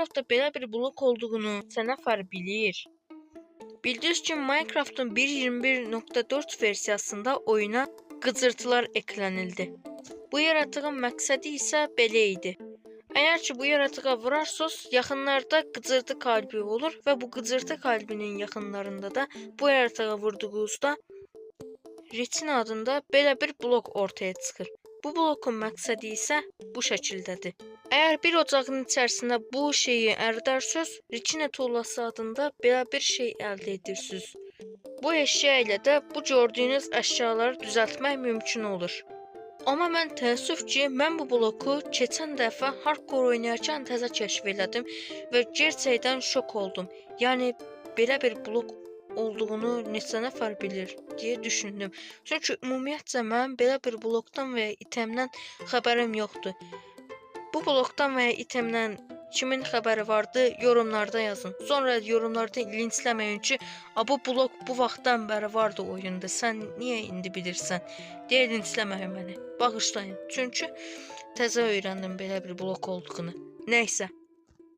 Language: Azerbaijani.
Minecraftda belə bir blok olduğunu neçə nəfər bilir? Bildiyiniz kimi Minecraft'ın 1.21.4 versiyasında oyuna qıcırtılar eklənildi. Bu yaratığın məqsədi isə belə idi. Əgər ki bu yaratığa vurarsınız, yaxınlarda qıcırtı kalbi olur və bu qıcırtı kalbinin yaxınlarında da bu yaratığa vurduğunuzda Ritin adında belə bir blok ortaya çıxır. Bu blokun məqsədi isə bu şəkildədir. Əgər bir ocağın içərisində bu şeyi əridərsiniz, Richine tuğlası adında belə bir şey əldə edirsiniz. Bu əşya ilə də bu gördüyünüz əşyaları düzəltmək mümkün olur. Amma mən təəssüf ki, mən bu bloku keçən dəfə hardcore oynayarkən təzə kəşf elədim və gerçəkdən şok oldum. Yəni belə bir blok olduğunu neçə nəfər bilir deyə düşündüm. Çünki ümumiyyətcə mənim belə bir blokdan və ya itemdən xəbərim yoxdur. Bu blokdan və ya itemdən kimin xəbəri vardı, yorumlarda yazın. Sonra yorumlarda linçləməyin ki, bu blok bu vaxtdan bəri vardı oyunda. Sən niyə indi bilirsən? Deyə linçləməyin məni. Bağışlayın. Çünki təzə öyrəndim belə bir blok olduğunu. Nəysə.